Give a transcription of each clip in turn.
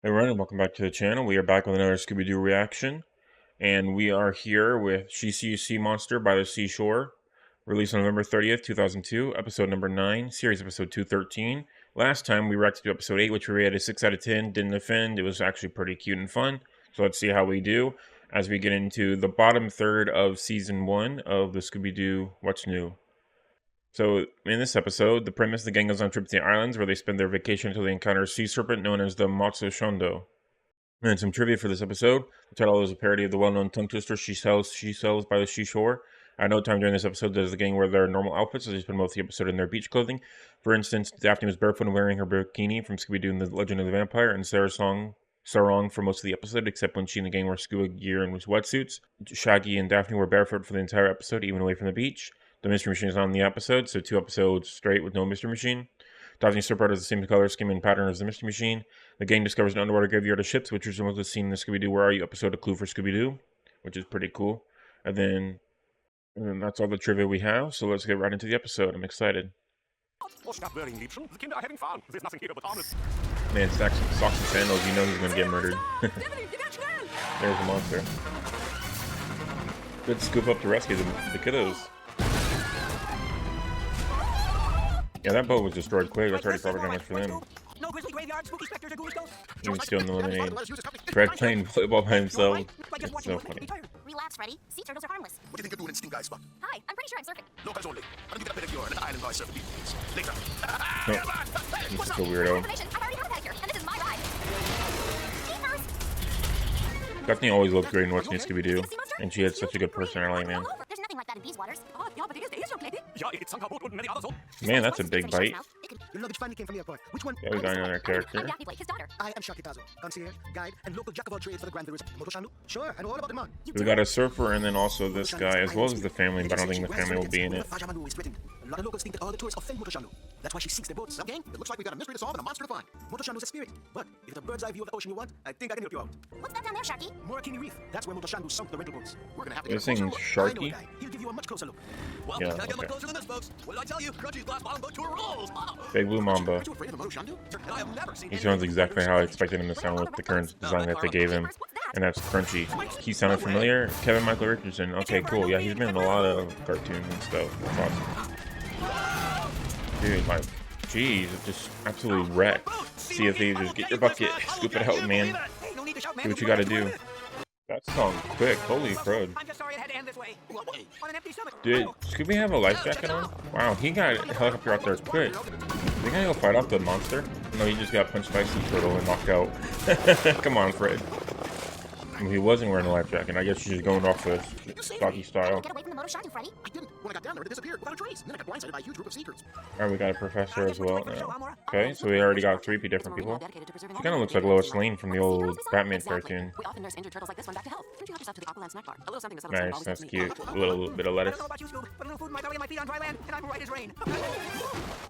Hey everyone, and welcome back to the channel. We are back with another Scooby-Doo reaction, and we are here with Sea Monster by the Seashore, released on November 30th, 2002, episode number 9, series episode 213. Last time we reacted to episode 8, which we rated a 6 out of 10, didn't offend. It was actually pretty cute and fun, so let's see how we do as we get into the bottom third of season 1 of the Scooby-Doo What's New. So, in this episode, the premise, the gang goes on a trip to the islands where they spend their vacation until they encounter a sea serpent known as the Matsu Shondo. And some trivia for this episode. The title is a parody of the well-known tongue twister She Sells by the Seashore. At no time during this episode does the gang wear their normal outfits, as they spend most of the episode in their beach clothing. For instance, Daphne was barefoot and wearing her bikini from Scooby-Doo and the Legend of the Vampire, and Sarong for most of the episode, except when she and the gang wore scuba gear and wetsuits. Shaggy and Daphne were barefoot for the entire episode, even away from the beach. The Mystery Machine is not in the episode, so 2 episodes straight with no Mystery Machine. Daphne's surfboard has the same color scheme and pattern as the Mystery Machine. The gang discovers an underwater graveyard of ships, which resembles the scene in the Scooby-Doo Where Are You episode, A Clue for Scooby-Doo, which is pretty cool. And then that's all the trivia we have, so let's get right into the episode. I'm excited. Man, socks and sandals, you know he's gonna get murdered. There's a monster. Good scoop up to rescue the kiddos. Yeah, that boat was destroyed quick. That's already probably damage for them. No grizzly graveyard, spooky specters, or ghoulies ghosts. Even stealing the lemonade. Fred playing volleyball by himself. It's so funny. Relax, Freddy. Sea turtles are harmless. What do you think you're doing in Stink Guy's spot? Hi, I'm pretty sure I'm surfing. Locals only. I'm gonna get a pedicure and an island by surfing beach. Later. No. He's still weirdo. I've already had a pedicure, and this is my ride. Jeepers! Daphne always looked great in What's New Scooby-Doo, and she had such a good personality, man. There's nothing like that in these waters. Oh, yeah, but it is so lady. Yeah, it's somehow boat with many others. Man, that's a big bite. Your luggage finally came from the airport. Which one? Yeah, we got another character. I'm Daphne Blake, his daughter. I am Shaki Tazo, concierge, guide, and local jack of all trades for the Grand Resort. Moto Shandu? Sure, I know all about the man. We got a surfer and then also this guy, as well as the family, but I don't think the family will be in it. Fajamanu is threatened. A lot of locals think that all the tourists offend Moto Shandu. That's why she sinks their boats. Gang, it looks like we got a mystery to solve and a monster to find. Moto Shandu is a spirit, but if it's a bird's eye view of the ocean you want, I think I can help you out. What's that down there, Sharky? Murakini Reef. That's where Moto Shandu sunk the rental boats. We're gonna have to You're get a closer saying look. Sharky? I know a guy. He'll give you a much closer look. Well, Yeah, we can't get much okay. closer than this, folks. What did I tell you? Crunchy's glass bottom boat tour rules. Big Blue Mamba. Aren't you afraid of the Moto Shandu? And I have never seen He any sounds exactly how I expected him to sound with the current design that they gave him, and that's Crunchy. He sounded familiar. Kevin Michael Richardson. Okay, cool. Yeah, he's been in a lot of cartoons and stuff. That's awesome. Dude, like, jeez, it just absolutely wrecked. Sea of Thieves, just get your bucket, scoop it out, man. Hey, no need to shout, man. Do what you gotta do. That song quick. Holy crud. I'm just sorry it had to end this way. On an empty stomach. Did Scooby have a life jacket on? Wow, he got a helicopter out there quick. Is he gonna go fight off the monster? No, he just got punched by a sea turtle and knocked out. Come on, Fred. Well, he wasn't wearing a life jacket. I guess he's just going off the stocky style. Get away from the Moto Shandu, Freddy. I didn't. When I got down there, it disappeared without a trace. And then I got blindsided by a huge group of seekers. Alright, we got a professor as well now. Okay, so we already got 3 different people. She kind of looks like Lois Lane from the old Batman cartoon. We often nurse injured turtles like this one back to health. Didn't you help yourself to the Aqualand snack bar? A little something to settle some Nice, problems that's with me. cute. A little bit of I lettuce. don't know about you, Scoob, but a little food in my belly and my feet on dry land, and I'm right as rain.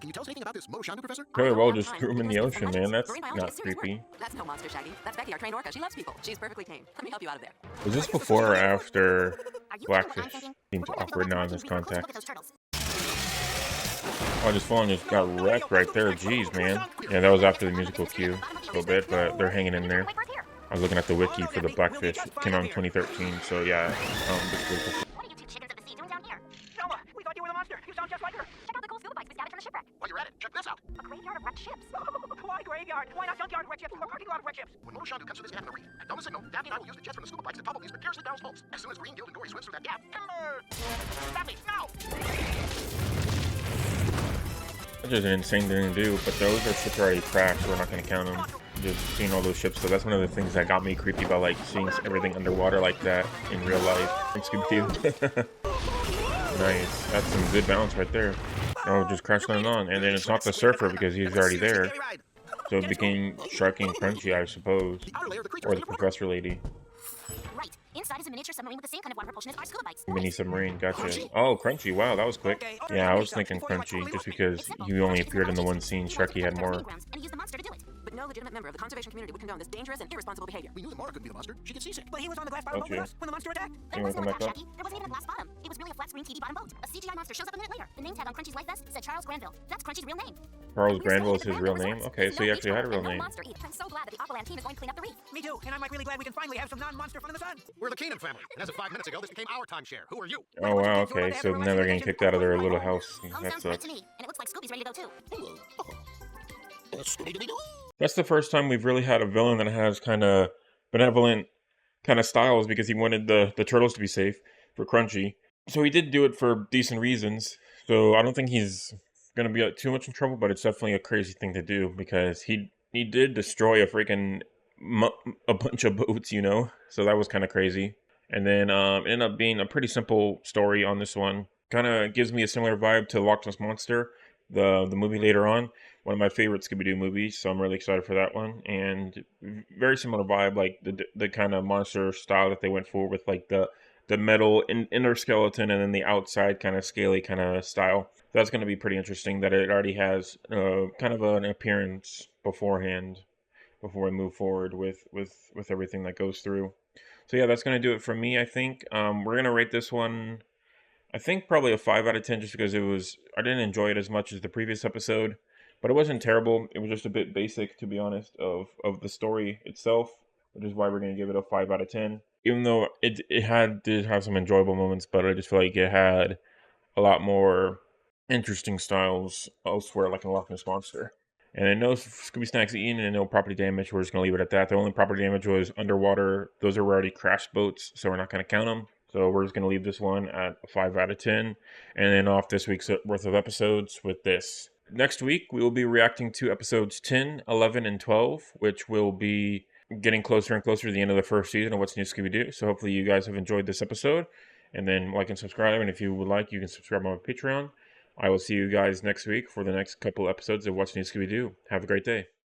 Can you tell us anything about this Moto Shandu, Professor? Very well, just threw him in the ocean, man. That's not creepy. That's no monster, Shaggy. That's Becky, our trained orca. She loves people. She's perfectly tame. Let me help you out of there. Was this before or after Are you Blackfish? I'm thinking? Seems We're gonna awkward go now back in to this the beach. Look context. at those turtles. Oh, just falling, just got wrecked right there. Jeez, man. Yeah, that was after the musical cue a little bit, but they're hanging in there. Wait, where's here? I was looking at the wiki for the Blackfish. It came out in 2013, so yeah. This was before. What are you two chickens of the sea doing down here? Selma, we thought you were the monster. You sound just like her. Check out the cool scuba bikes we scattered from the shipwreck. While you're at it, check this out. A graveyard of wrecked ships. Why graveyard? Why not junkyard of wreck chips or parking lot of wreck chips? When Moto Shandu comes to this gap in the reef, at Doma Signal, Daphne and I will use the jets from the scuba bikes to topple these precariously down slopes. As soon as Green, Gild, and Dory swims through that gap, timber! Daphne, now! That's just an insane thing to do, but those are ships already crashed, so we're not going to count them. Just seeing all those ships, so that's one of the things that got me creepy about like seeing everything underwater like that in real life in Scooby-Doo. Nice, that's some good balance right there. Oh, just crash landing on, and then it's not the surfer because he's already there, so it became Sharky and Crunchy, I suppose, The outer layer of the creature or is the your professor lady. Right. Inside is a miniature submarine with the same kind of water propulsion as our scuba bikes. Mini submarine, gotcha. Oh, Crunchy, wow, that was quick. Yeah, I was thinking Crunchy, just because he only appeared in the one scene. Sharky had more. And he used the monster to do it. But No legitimate member of the conservation community would condone this dangerous and irresponsible behavior. We knew that Mara couldn't be the monster. She gets seasick. But he was on the glass bottom boat Okay. with us when the monster attacked. But You it wanna wasn't come no back attack, up? Shaggy. There wasn't even a glass bottom. It was really a flat screen TV bottom boat. A CGI monster shows up a minute later. The name tag on Crunchy's life vest said Charles Granville. That's Crunchy's real name. Charles And we're Granville is staying his at the real Granville name? Resorts. Okay, There's so he no actually beach had a ball real and name. No monster either. I'm so glad that the Aqualand team is going to clean up the reef. Me too, and I'm really glad we can finally have some non-monster fun in the sun. We're the Keenan family. And as of 5 minutes ago, this became our timeshare. Who are you? Oh wow, okay, so now they're getting kicked out of their little house. Home That sounds great sucks. to me. And it looks like Scooby's ready to go too. Scooby-Doo. That's the first time we've really had a villain that has kind of benevolent kind of styles, because he wanted the turtles to be safe for Crunchy. So he did do it for decent reasons. So I don't think he's gonna be too much in trouble, but it's definitely a crazy thing to do, because he did destroy a freaking a bunch of boats, you know. So that was kind of crazy. And then it ended up being a pretty simple story on this one. Kind of gives me a similar vibe to Loch Ness Monster, the movie later on. One of my favorite Scooby-Doo movies, so I'm really excited for that one. And very similar vibe, like the kind of monster style that they went for, with like the metal inner skeleton and then the outside kind of scaly kind of style. That's going to be pretty interesting, that it already has kind of an appearance beforehand, before we move forward with everything that goes through. So yeah, that's going to do it for me, I think. We're going to rate this one, I think, probably a 5 out of 10, just because I didn't enjoy it as much as the previous episode, but it wasn't terrible. It was just a bit basic, to be honest, of the story itself, which is why we're going to give it a 5 out of 10. Even though it did have some enjoyable moments, but I just feel like it had a lot more interesting styles elsewhere, like in Loch Ness Monster. And then no Scooby Snacks eaten and no property damage. We're just going to leave it at that. The only property damage was underwater. Those are already crashed boats, so we're not going to count them. So we're just going to leave this one at a 5 out of 10. And then off this week's worth of episodes with this. Next week, we will be reacting to episodes 10, 11, and 12, which will be getting closer and closer to the end of the first season of What's New Scooby-Doo. So hopefully you guys have enjoyed this episode. And then like and subscribe. And if you would like, you can subscribe on my Patreon. I will see you guys next week for the next couple episodes of What's New Scooby-Doo. Have a great day.